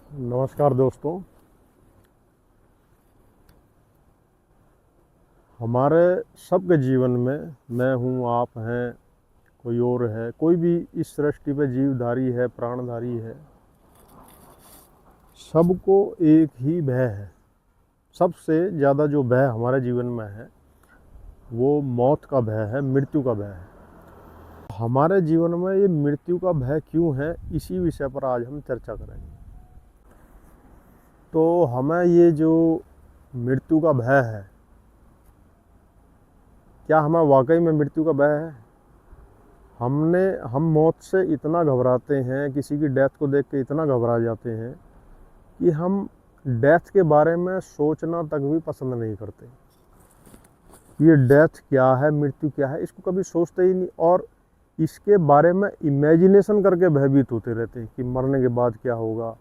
नमस्कार दोस्तों। हमारे सबके जीवन में मैं हूँ, आप हैं, कोई और है, कोई भी इस सृष्टि पे जीवधारी है, प्राणधारी है, सबको एक ही भय है। सबसे ज़्यादा जो भय हमारे जीवन में है वो मौत का भय है, मृत्यु का भय है। हमारे जीवन में ये मृत्यु का भय क्यों है, इसी विषय पर आज हम चर्चा करेंगे। तो हमें ये जो मृत्यु का भय है, क्या हमें वाकई में मृत्यु का भय है? हम मौत से इतना घबराते हैं, किसी की डेथ को देख के इतना घबरा जाते हैं कि हम डेथ के बारे में सोचना तक भी पसंद नहीं करते। ये डेथ क्या है, मृत्यु क्या है, इसको कभी सोचते ही नहीं, और इसके बारे में इमेजिनेशन करके भयभीत होते रहते हैं कि मरने के बाद क्या होगा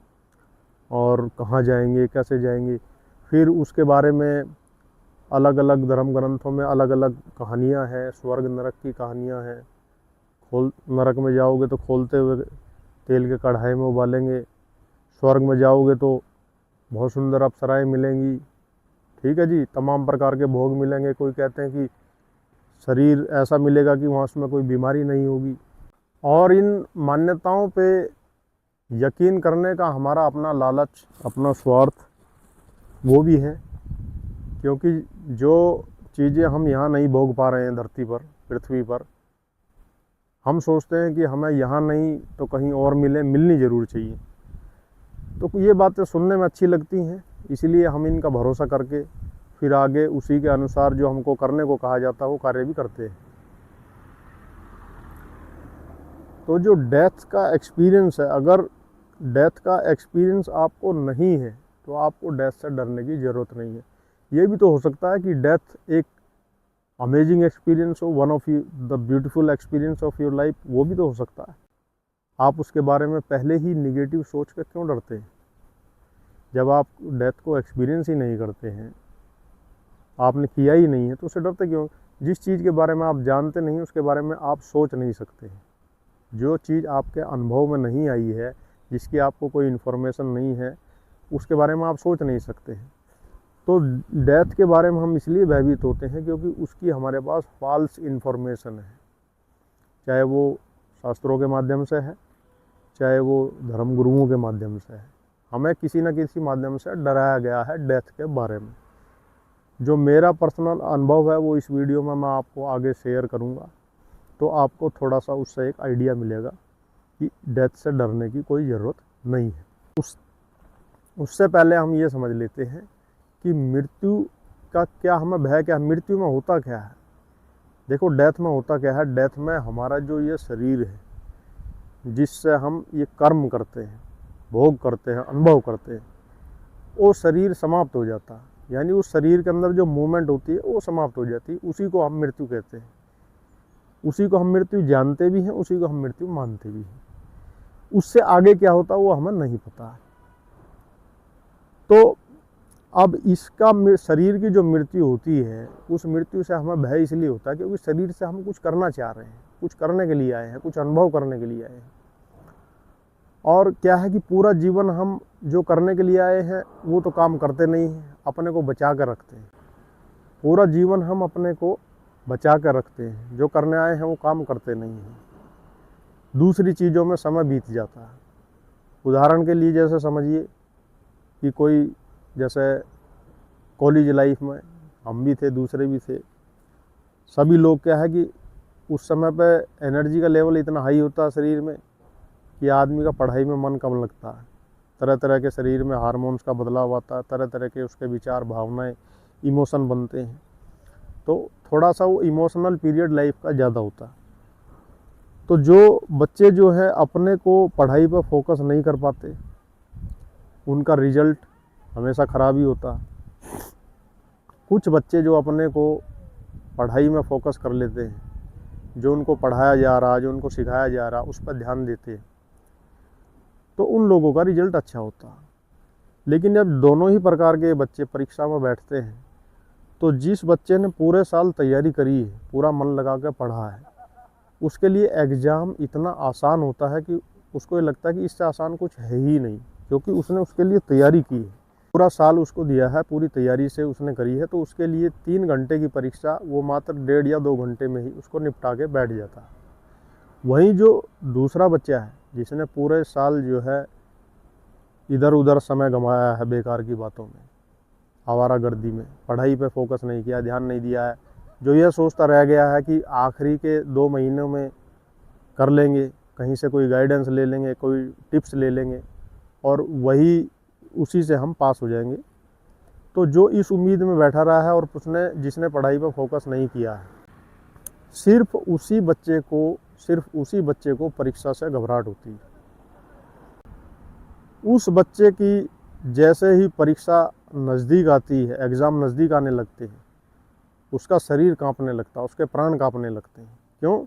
और कहाँ जाएंगे, कैसे जाएंगे। फिर उसके बारे में अलग अलग धर्म ग्रंथों में अलग अलग कहानियाँ हैं, स्वर्ग नरक की कहानियाँ हैं। नरक में जाओगे तो खोलते हुए तेल के कढ़ाई में उबालेंगे, स्वर्ग में जाओगे तो बहुत सुंदर अप्सराएं मिलेंगी, ठीक है जी, तमाम प्रकार के भोग मिलेंगे। कोई कहते हैं कि शरीर ऐसा मिलेगा कि वहाँ उसमें कोई बीमारी नहीं होगी। और इन मान्यताओं पे यकीन करने का हमारा अपना लालच, अपना स्वार्थ वो भी है, क्योंकि जो चीज़ें हम यहाँ नहीं भोग पा रहे हैं धरती पर, पृथ्वी पर, हम सोचते हैं कि हमें यहाँ नहीं तो कहीं और मिलनी ज़रूर चाहिए। तो ये बातें सुनने में अच्छी लगती हैं, इसीलिए हम इनका भरोसा करके फिर आगे उसी के अनुसार जो हमको करने को कहा जाता है वो कार्य भी करते हैं। तो जो डेथ का एक्सपीरियंस है, अगर डेथ का एक्सपीरियंस आपको नहीं है तो आपको डेथ से डरने की ज़रूरत नहीं है। ये भी तो हो सकता है कि डेथ एक अमेजिंग एक्सपीरियंस हो, one of the beautiful experience of your life, वो भी तो हो सकता है। आप उसके बारे में पहले ही निगेटिव सोच कर क्यों डरते हैं? जब आप डेथ को एक्सपीरियंस ही नहीं करते हैं, आपने किया ही नहीं है, तो उससे डरते क्यों? जिस चीज़ के बारे में आप जानते नहीं उसके बारे में आप सोच नहीं सकते हैं। जो चीज़ आपके अनुभव में नहीं आई है, जिसकी आपको कोई इन्फॉर्मेशन नहीं है, उसके बारे में आप सोच नहीं सकते हैं। तो डेथ के बारे में हम इसलिए भयभीत होते हैं क्योंकि उसकी हमारे पास फॉल्स इन्फॉर्मेशन है, चाहे वो शास्त्रों के माध्यम से है, चाहे वो धर्म गुरुओं के माध्यम से है। हमें किसी न किसी माध्यम से डराया गया है डेथ के बारे में। जो मेरा पर्सनल अनुभव है वो इस वीडियो में मैं आपको आगे शेयर करूंगा, तो आपको थोड़ा सा उससे एक आइडिया मिलेगा कि डेथ से डरने की कोई ज़रूरत नहीं है। उससे पहले हम ये समझ लेते हैं कि मृत्यु का क्या हमें भय, क्या मृत्यु में होता क्या है। देखो, डेथ में होता क्या है। डेथ में हमारा जो ये शरीर है जिससे हम ये कर्म करते हैं, भोग करते हैं, अनुभव करते हैं, वो शरीर समाप्त हो जाता है। यानी उस शरीर के अंदर जो मूवमेंट होती है वो समाप्त हो जाती है। उसी को हम मृत्यु कहते हैं। उसी को हम मृत्यु जानते भी हैं, उसी को हम मृत्यु मानते भी हैं। उससे आगे क्या होता है वो हमें नहीं पता है। तो अब इसका शरीर की जो मृत्यु होती है, उस मृत्यु से हमें भय इसलिए होता है क्योंकि शरीर से हम कुछ करना चाह रहे हैं, कुछ करने के लिए आए हैं, कुछ अनुभव करने के लिए आए हैं। और क्या है कि पूरा जीवन हम जो करने के लिए आए हैं वो तो काम करते नहीं हैं, अपने को बचा कर रखते हैं। पूरा जीवन हम अपने को बचा कर रखते हैं, जो करने आए हैं वो काम करते नहीं हैं, दूसरी चीज़ों में समय बीत जाता है। उदाहरण के लिए जैसे समझिए कि कोई, जैसे कॉलेज लाइफ में हम भी थे, दूसरे भी थे, सभी लोग क्या है कि उस समय पे एनर्जी का लेवल इतना हाई होता है शरीर में कि आदमी का पढ़ाई में मन कम लगता है। तरह तरह के शरीर में हार्मोन्स का बदलाव आता है, तरह तरह के उसके विचार, भावनाएं, इमोशन बनते हैं। तो थोड़ा सा वो इमोशनल पीरियड लाइफ का ज़्यादा होता है। तो जो बच्चे जो है अपने को पढ़ाई पर फोकस नहीं कर पाते, उनका रिजल्ट हमेशा ख़राब ही होता है। कुछ बच्चे जो अपने को पढ़ाई में फोकस कर लेते हैं, जो उनको पढ़ाया जा रहा, जो उनको सिखाया जा रहा, उस पर ध्यान देते हैं, तो उन लोगों का रिजल्ट अच्छा होता है। लेकिन जब दोनों ही प्रकार के बच्चे परीक्षा में बैठते हैं, तो जिस बच्चे ने पूरे साल तैयारी करी है, पूरा मन लगा कर पढ़ा है, उसके लिए एग्ज़ाम इतना आसान होता है कि उसको ये लगता है कि इससे आसान कुछ है ही नहीं। क्योंकि उसने उसके लिए तैयारी की है, पूरा साल उसको दिया है, पूरी तैयारी से उसने करी है। तो उसके लिए 3 घंटे की परीक्षा वो मात्र 1.5 या 2 घंटे में ही उसको निपटा के बैठ जाता है। वहीं जो दूसरा बच्चा है जिसने पूरे साल जो है इधर उधर समय गंवाया है बेकार की बातों में, आवारागर्दी में, पढ़ाई पे फोकस नहीं किया, ध्यान नहीं दिया है, जो यह सोचता रह गया है कि आखिरी के 2 महीनों में कर लेंगे, कहीं से कोई गाइडेंस ले लेंगे, कोई टिप्स ले लेंगे और वही उसी से हम पास हो जाएंगे। तो जो इस उम्मीद में बैठा रहा है और उसने जिसने पढ़ाई पर फोकस नहीं किया है, सिर्फ उसी बच्चे को परीक्षा से घबराहट होती है। उस बच्चे की जैसे ही परीक्षा नज़दीक आती है, एग्ज़ाम नज़दीक आने लगते हैं, उसका शरीर कांपने लगता है, उसके प्राण कांपने लगते हैं। क्यों?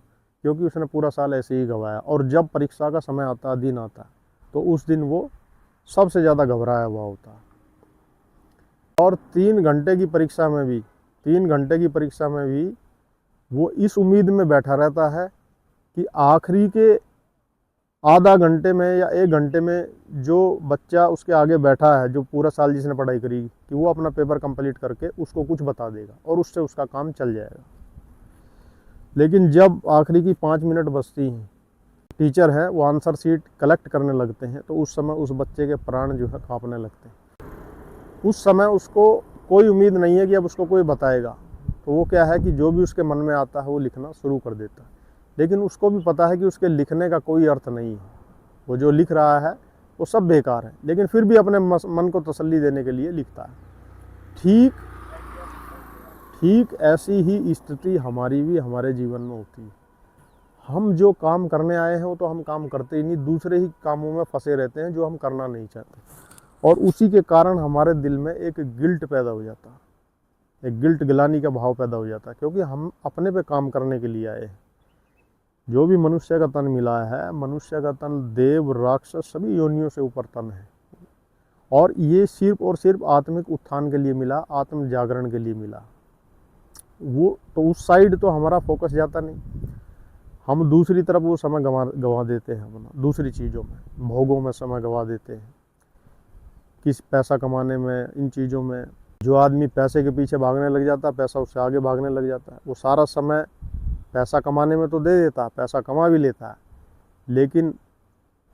क्योंकि उसने पूरा साल ऐसे ही गंवाया और जब परीक्षा का समय आता, दिन आता, तो उस दिन वो सबसे ज़्यादा घबराया हुआ होता है। और 3 घंटे की परीक्षा में भी वो इस उम्मीद में बैठा रहता है कि आखिरी के आधा घंटे में या 1 घंटे में जो बच्चा उसके आगे बैठा है, जो पूरा साल जिसने पढ़ाई करी, कि वो अपना पेपर कंप्लीट करके उसको कुछ बता देगा और उससे उसका काम चल जाएगा। लेकिन जब आखिरी की 5 मिनट बचती हैं, टीचर है वो आंसर शीट कलेक्ट करने लगते हैं, तो उस समय उस बच्चे के प्राण जो है कांपने लगते हैं। उस समय उसको कोई उम्मीद नहीं है कि अब उसको कोई बताएगा, तो वो क्या है कि जो भी उसके मन में आता है वो लिखना शुरू कर देता है। लेकिन उसको भी पता है कि उसके लिखने का कोई अर्थ नहीं है, वो जो लिख रहा है वो सब बेकार है, लेकिन फिर भी अपने मन को तसल्ली देने के लिए लिखता है। ठीक ऐसी ही स्थिति हमारी भी हमारे जीवन में होती है। हम जो काम करने आए हैं वो तो हम काम करते ही नहीं, दूसरे ही कामों में फंसे रहते हैं जो हम करना नहीं चाहते, और उसी के कारण हमारे दिल में एक गिल्ट पैदा हो जाता है, एक गिल्ट गिलानी का भाव पैदा हो जाता है, क्योंकि हम अपने पे काम करने के लिए आए हैं। जो भी मनुष्य का तन मिला है, मनुष्य का तन देव राक्षस सभी योनियों से ऊपर तन है, और ये सिर्फ और सिर्फ आत्मिक उत्थान के लिए मिला, आत्म जागरण के लिए मिला। वो तो उस साइड तो हमारा फोकस जाता नहीं, हम दूसरी तरफ वो समय गंवा देते हैं अपना, दूसरी चीज़ों में, भोगों में समय गंवा देते हैं, किस पैसा कमाने में, इन चीज़ों में। जो आदमी पैसे के पीछे भागने लग जाता है, पैसा उससे आगे भागने लग जाता है, वो सारा समय पैसा कमाने में तो दे देता है, पैसा कमा भी लेता है, लेकिन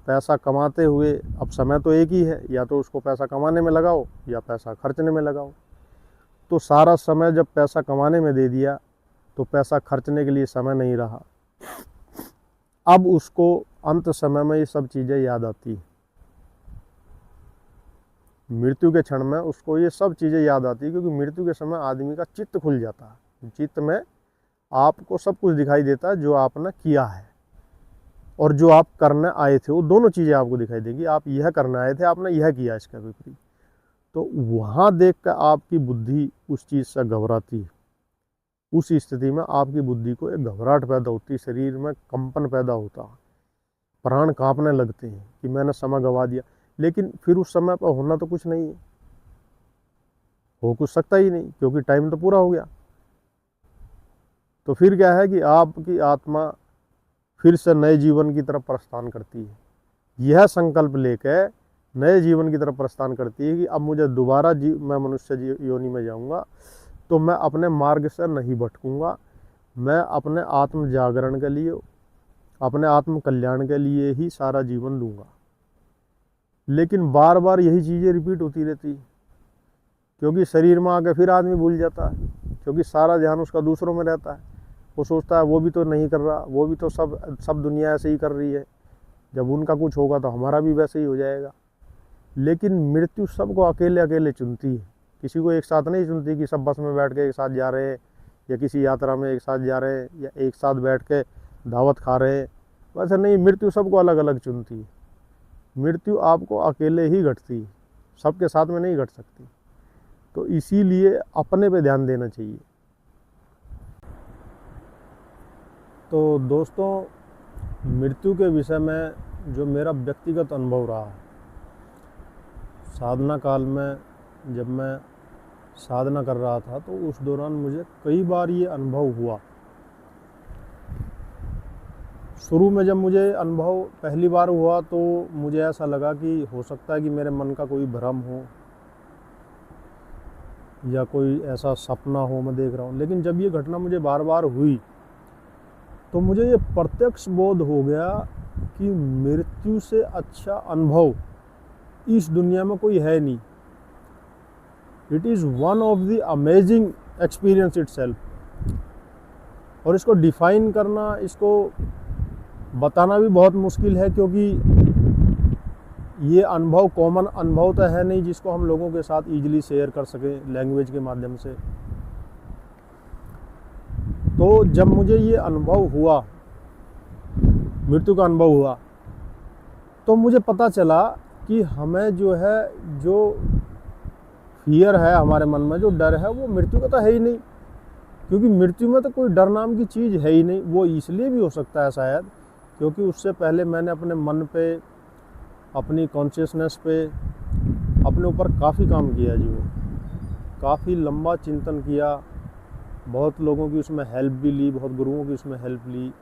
पैसा कमाते हुए अब समय तो एक ही है, या तो उसको पैसा कमाने में लगाओ या पैसा खर्चने में लगाओ। तो सारा समय जब पैसा कमाने में दे दिया तो पैसा खर्चने के लिए समय नहीं रहा। अब उसको अंत समय में ये सब चीज़ें याद आती है, मृत्यु के क्षण में उसको ये सब चीज़ें याद आती है, क्योंकि मृत्यु के समय आदमी का चित्त खुल जाता है, चित्त में आपको सब कुछ दिखाई देता है जो आपने किया है और जो आप करने आए थे, वो दोनों चीज़ें आपको दिखाई देंगी। आप यह करने आए थे, आपने यह किया, इसका विपरीत। तो वहाँ देख कर आपकी बुद्धि उस चीज़ से घबराती है। उस स्थिति में आपकी बुद्धि को एक घबराहट पैदा होती है, शरीर में कंपन पैदा होता है, प्राण कांपने लगते हैं कि मैंने समय गंवा दिया। लेकिन फिर उस समय पर होना तो कुछ नहीं है, हो कुछ सकता ही नहीं, क्योंकि टाइम तो पूरा हो गया। तो फिर क्या है कि आपकी आत्मा फिर से नए जीवन की तरफ प्रस्थान करती है, यह संकल्प लेकर नए जीवन की तरफ प्रस्थान करती है कि अब मुझे दोबारा मैं मनुष्य योनि में जाऊंगा, तो मैं अपने मार्ग से नहीं भटकूंगा, मैं अपने आत्म जागरण के लिए, अपने आत्म कल्याण के लिए ही सारा जीवन दूंगा। लेकिन बार बार यही चीज़ें रिपीट होती रहती है, क्योंकि शरीर में आकर फिर आदमी भूल जाता है, क्योंकि सारा ध्यान उसका दूसरों में रहता है। वो सोचता है वो भी तो नहीं कर रहा, वो भी तो सब दुनिया ऐसे ही कर रही है, जब उनका कुछ होगा तो हमारा भी वैसे ही हो जाएगा। लेकिन मृत्यु सबको अकेले अकेले चुनती है, किसी को एक साथ नहीं चुनती कि सब बस में बैठ के एक साथ जा रहे हैं, या किसी यात्रा में एक साथ जा रहे हैं, या एक साथ बैठ के दावत खा रहे हैं। वैसे नहीं, मृत्यु सबको अलग अलग चुनती है। मृत्यु आपको अकेले ही घटती है, सबके साथ में नहीं घट सकती। तो इसीलिए अपने पे ध्यान देना चाहिए। तो दोस्तों, मृत्यु के विषय में जो मेरा व्यक्तिगत अनुभव रहा, साधना काल में जब मैं साधना कर रहा था, तो उस दौरान मुझे कई बार ये अनुभव हुआ। शुरू में जब मुझे अनुभव पहली बार हुआ तो मुझे ऐसा लगा कि हो सकता है कि मेरे मन का कोई भ्रम हो या कोई ऐसा सपना हो मैं देख रहा हूँ। लेकिन जब ये घटना मुझे बार बार हुई तो मुझे ये प्रत्यक्ष बोध हो गया कि मृत्यु से अच्छा अनुभव इस दुनिया में कोई है नहीं। It is one of the amazing experience itself. और इसको डिफाइन करना, इसको बताना भी बहुत मुश्किल है, क्योंकि ये अनुभव कॉमन अनुभव तो है नहीं जिसको हम लोगों के साथ ईजिली शेयर कर सकें लैंग्वेज के माध्यम से। तो जब मुझे ये अनुभव हुआ, मृत्यु का अनुभव हुआ, तो मुझे पता चला कि हमें जो है, जो फियर है हमारे मन में, जो डर है, वो मृत्यु का तो है ही नहीं। क्योंकि मृत्यु में तो कोई डर नाम की चीज़ है ही नहीं। वो इसलिए भी हो सकता है शायद क्योंकि उससे पहले मैंने अपने मन पे, अपनी कॉन्शियसनेस पे, अपने ऊपर काफ़ी काम किया जी। वो काफ़ी लंबा चिंतन किया, बहुत लोगों की उसमें हेल्प भी ली, बहुत गुरुओं की उसमें हेल्प ली।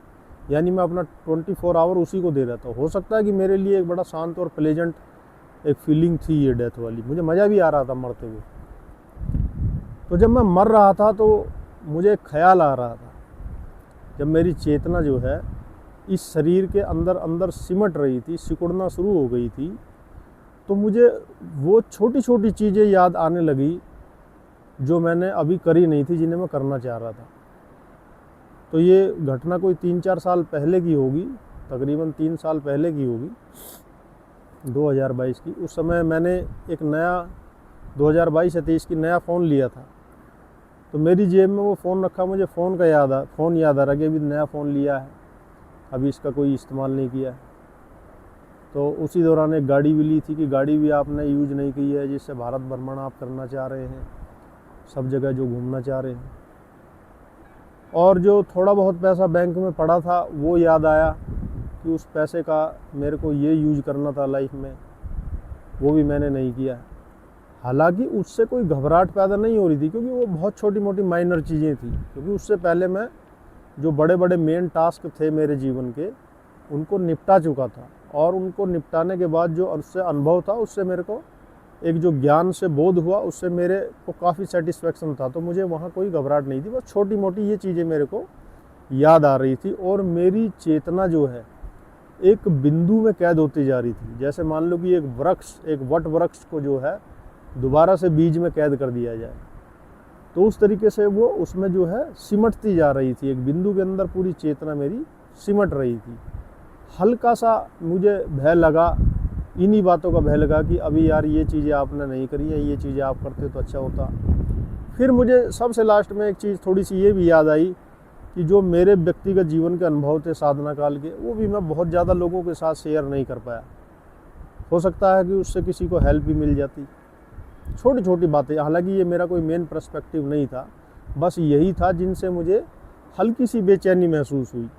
यानी मैं अपना 24 आवर उसी को दे रहा था। हो सकता है कि मेरे लिए एक बड़ा शांत और प्लेजेंट एक फीलिंग थी ये डेथ वाली। मुझे मज़ा भी आ रहा था मरते हुए। तो जब मैं मर रहा था तो मुझे एक ख्याल आ रहा था, जब मेरी चेतना जो है इस शरीर के अंदर अंदर सिमट रही थी, सिकुड़ना शुरू हो गई थी, तो मुझे वो छोटी छोटी चीज़ें याद आने लगी जो मैंने अभी करी नहीं थी, जिन्हें मैं करना चाह रहा था। तो ये घटना कोई 3-4 साल पहले की होगी, तकरीबन 3 साल पहले की होगी, 2022 की। उस समय मैंने एक नया 2022 या 23 की नया फ़ोन लिया था। तो मेरी जेब में वो फ़ोन रखा, मुझे फ़ोन याद आ रहा कि अभी नया फ़ोन लिया है, अभी इसका कोई इस्तेमाल नहीं किया है। तो उसी दौरान एक गाड़ी भी ली थी कि गाड़ी भी आपने यूज नहीं की है, जिससे भारत भ्रमण आप करना चाह रहे हैं, सब जगह जो घूमना चाह रहे हैं। और जो थोड़ा बहुत पैसा बैंक में पड़ा था वो याद आया कि उस पैसे का मेरे को ये यूज करना था लाइफ में, वो भी मैंने नहीं किया। हालांकि उससे कोई घबराहट पैदा नहीं हो रही थी, क्योंकि वो बहुत छोटी मोटी माइनर चीज़ें थी। क्योंकि उससे पहले मैं जो बड़े बड़े मेन टास्क थे मेरे जीवन के, उनको निपटा चुका था। और उनको निपटाने के बाद जो उससे अनुभव था, उससे मेरे को एक जो ज्ञान से बोध हुआ, उससे मेरे को काफ़ी सेटिस्फेक्शन था। तो मुझे वहाँ कोई घबराहट नहीं थी, बस छोटी मोटी ये चीज़ें मेरे को याद आ रही थी। और मेरी चेतना जो है एक बिंदु में कैद होती जा रही थी। जैसे मान लो कि एक वट वृक्ष को जो है दोबारा से बीज में कैद कर दिया जाए, तो उस तरीके से वो उसमें जो है सिमटती जा रही थी। एक बिंदु के अंदर पूरी चेतना मेरी सिमट रही थी। हल्का सा मुझे भय लगा, इन्हीं बातों का भय लगा कि अभी यार ये चीज़ें आपने नहीं करी है, ये चीज़ें आप करते तो अच्छा होता। फिर मुझे सबसे लास्ट में एक चीज़ थोड़ी सी ये भी याद आई कि जो मेरे व्यक्तिगत जीवन के अनुभव थे साधना काल के, वो भी मैं बहुत ज़्यादा लोगों के साथ शेयर नहीं कर पाया। हो सकता है कि उससे किसी को हेल्प भी मिल जाती। छोटी छोटी बातें, हालांकि ये मेरा कोई मेन पर्सपेक्टिव नहीं था, बस यही था जिनसे मुझे हल्की सी बेचैनी महसूस हुई।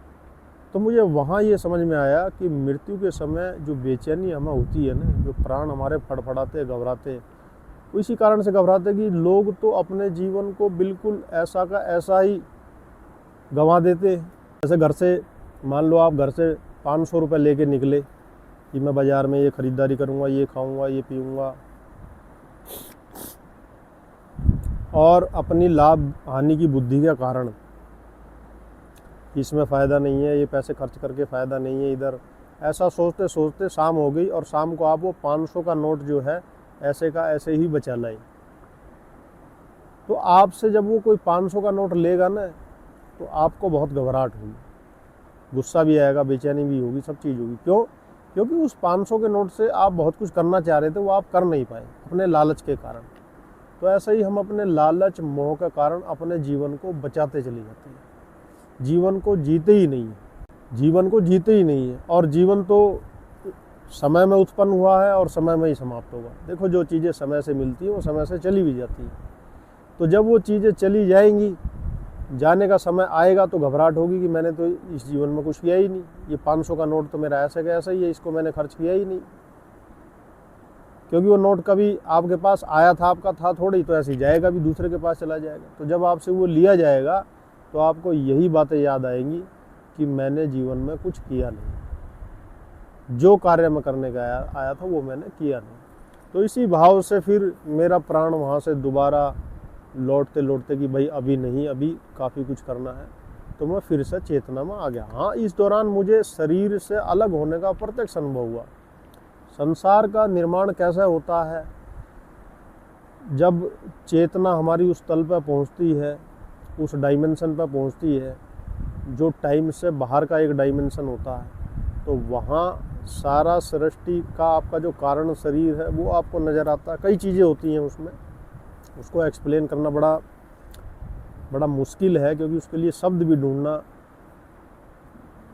तो मुझे वहाँ ये समझ में आया कि मृत्यु के समय जो बेचैनी हमें होती है ना, जो प्राण हमारे फड़फड़ाते घबराते, वो इसी कारण से घबराते कि लोग तो अपने जीवन को बिल्कुल ऐसा का ऐसा ही गंवा देते हैं। जैसे घर से, मान लो आप घर से 500 रुपये लेके निकले कि मैं बाज़ार में ये ख़रीदारी करूँगा, ये खाऊँगा, ये पीऊँगा, और अपनी लाभ हानि की बुद्धि के कारण इसमें फ़ायदा नहीं है, ये पैसे खर्च करके फ़ायदा नहीं है इधर, ऐसा सोचते सोचते शाम हो गई। और शाम को आप वो 500 का नोट जो है ऐसे का ऐसे ही बचा लाए। तो आपसे जब वो कोई 500 का नोट लेगा ना, तो आपको बहुत घबराहट होगी, गुस्सा भी आएगा, बेचैनी भी होगी, सब चीज़ होगी। क्यों? क्योंकि उस 500 के नोट से आप बहुत कुछ करना चाह रहे थे, वो आप कर नहीं पाए अपने लालच के कारण। तो ऐसा ही हम अपने लालच मोह के कारण अपने जीवन को बचाते चले जाते हैं, जीवन को जीते ही नहीं है, जीवन को जीते ही नहीं है। और जीवन तो समय में उत्पन्न हुआ है और समय में ही समाप्त होगा। देखो, जो चीज़ें समय से मिलती हैं वो समय से चली भी जाती हैं। तो जब वो चीज़ें चली जाएंगी, जाने का समय आएगा, तो घबराहट होगी कि मैंने तो इस जीवन में कुछ किया ही नहीं, ये 500 का नोट तो मेरा ऐसा का ऐसा ही है, इसको मैंने खर्च किया ही नहीं। क्योंकि वो नोट कभी आपके पास आया था, आपका था थोड़ी, तो ऐसे ही जाएगा भी, दूसरे के पास चला जाएगा। तो जब आपसे वो लिया जाएगा तो आपको यही बातें याद आएंगी कि मैंने जीवन में कुछ किया नहीं, जो कार्य मैं करने का आया था वो मैंने किया नहीं। तो इसी भाव से फिर मेरा प्राण वहाँ से दोबारा लौटते लौटते कि भाई अभी नहीं, अभी काफ़ी कुछ करना है, तो मैं फिर से चेतना में आ गया। हाँ, इस दौरान मुझे शरीर से अलग होने का प्रत्यक्ष अनुभव हुआ। संसार का निर्माण कैसा होता है, जब चेतना हमारी उस तल पर पहुंचती है, उस डायमेंशन पर पहुंचती है जो टाइम से बाहर का एक डायमेंशन होता है, तो वहाँ सारा सृष्टि का आपका जो कारण शरीर है वो आपको नज़र आता है। कई चीज़ें होती हैं उसमें, उसको एक्सप्लेन करना बड़ा मुश्किल है, क्योंकि उसके लिए शब्द भी ढूंढना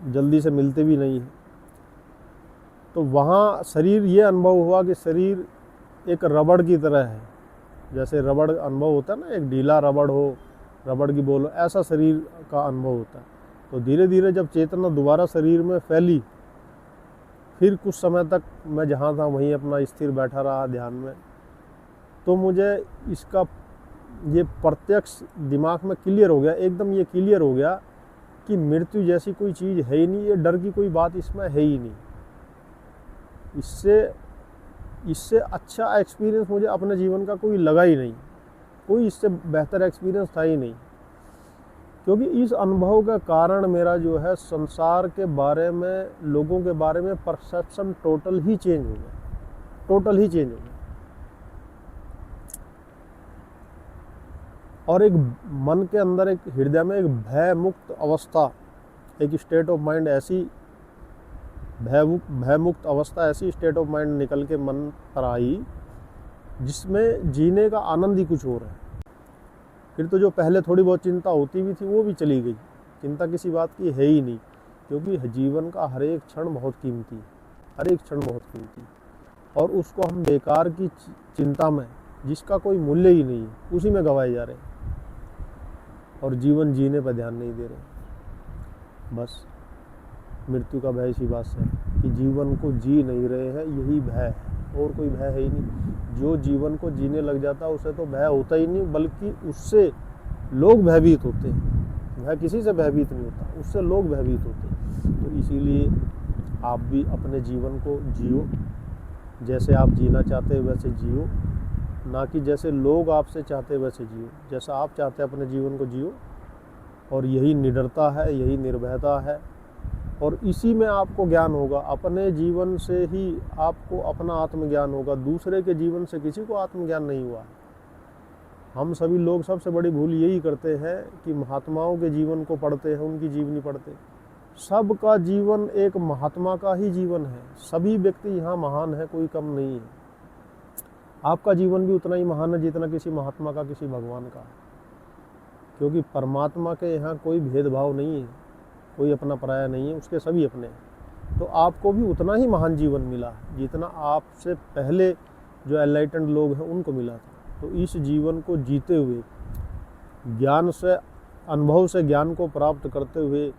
जल्दी से मिलते भी नहीं है। तो वहाँ शरीर ये अनुभव हुआ कि शरीर एक रबड़ की तरह है। जैसे रबड़ अनुभव होता है ना, एक ढीला रबड़ हो, रबड़ की बॉल हो, ऐसा शरीर का अनुभव होता है। तो धीरे धीरे जब चेतना दोबारा शरीर में फैली, फिर कुछ समय तक मैं जहाँ था वहीं अपना स्थिर बैठा रहा ध्यान में, तो मुझे इसका ये प्रत्यक्ष दिमाग में क्लियर हो गया, एकदम ये क्लियर हो गया कि मृत्यु जैसी कोई चीज़ है ही नहीं, ये डर की कोई बात इसमें है ही नहीं। इससे अच्छा एक्सपीरियंस मुझे अपने जीवन का कोई लगा ही नहीं, कोई इससे बेहतर एक्सपीरियंस था ही नहीं। क्योंकि इस अनुभव का कारण मेरा जो है संसार के बारे में, लोगों के बारे में परसेप्शन टोटल ही चेंज हो गया, टोटल ही चेंज हो गया। और एक मन के अंदर, एक हृदय में एक भय मुक्त अवस्था, एक स्टेट ऑफ माइंड ऐसी भय मुक्त अवस्था, ऐसी स्टेट ऑफ माइंड निकल के मन पर आई जिसमें जीने का आनंद ही कुछ और है। फिर तो जो पहले थोड़ी बहुत चिंता होती भी थी वो भी चली गई, चिंता किसी बात की है ही नहीं, क्योंकि जीवन का हर एक क्षण बहुत कीमती है, हर एक क्षण बहुत कीमती है। और उसको हम बेकार की चिंता में, जिसका कोई मूल्य ही नहीं है, उसी में गंवाए जा रहे हैं और जीवन जीने पर ध्यान नहीं दे रहे। बस मृत्यु का भय इसी बात से है कि जीवन को जी नहीं रहे हैं, यही भय है, और कोई भय है ही नहीं। जो जीवन को जीने लग जाता है उसे तो भय होता ही नहीं, बल्कि उससे लोग भयभीत होते हैं। भय किसी से भयभीत नहीं होता, उससे लोग भयभीत होते हैं। तो इसीलिए आप भी अपने जीवन को जियो, जैसे आप जीना चाहते हैं वैसे जियो, ना कि जैसे लोग आपसे चाहते हैं वैसे जियो। जैसा आप चाहते हैं अपने जीवन को जियो, और यही निडरता है, यही निर्भयता है। और इसी में आपको ज्ञान होगा, अपने जीवन से ही आपको अपना आत्मज्ञान होगा, दूसरे के जीवन से किसी को आत्मज्ञान नहीं हुआ। हम सभी लोग सबसे बड़ी भूल यही करते हैं कि महात्माओं के जीवन को पढ़ते हैं, उनकी जीवनी पढ़ते। सबका जीवन एक महात्मा का ही जीवन है, सभी व्यक्ति यहाँ महान है, कोई कम नहीं है। आपका जीवन भी उतना ही महान है जितना किसी महात्मा का, किसी भगवान का, क्योंकि परमात्मा के यहाँ कोई भेदभाव नहीं है, कोई अपना पराया नहीं है, उसके सभी अपने हैं। तो आपको भी उतना ही महान जीवन मिला जितना आपसे पहले जो एनलाइटेंड लोग हैं उनको मिला था। तो इस जीवन को जीते हुए, ज्ञान से, अनुभव से ज्ञान को प्राप्त करते हुए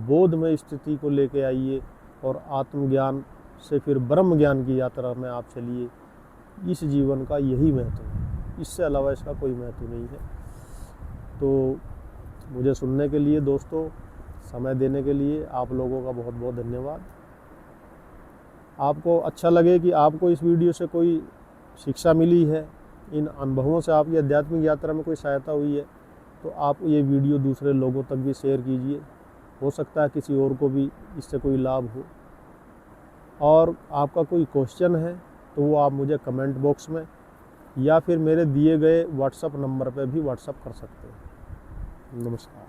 बोधमय स्थिति को लेके आइए, और आत्मज्ञान से फिर ब्रह्म ज्ञान की यात्रा में आप चलिए। इस जीवन का यही महत्व है, इससे अलावा इसका कोई महत्व नहीं है। तो मुझे सुनने के लिए दोस्तों, समय देने के लिए आप लोगों का बहुत बहुत धन्यवाद। आपको अच्छा लगे कि आपको इस वीडियो से कोई शिक्षा मिली है, इन अनुभवों से आपकी आध्यात्मिक यात्रा में कोई सहायता हुई है, तो आप ये वीडियो दूसरे लोगों तक भी शेयर कीजिए। हो सकता है किसी और को भी इससे कोई लाभ हो। और आपका कोई क्वेश्चन है तो वो आप मुझे कमेंट बॉक्स में या फिर मेरे दिए गए व्हाट्सएप नंबर पर भी व्हाट्सएप कर सकते हैं। नमस्कार।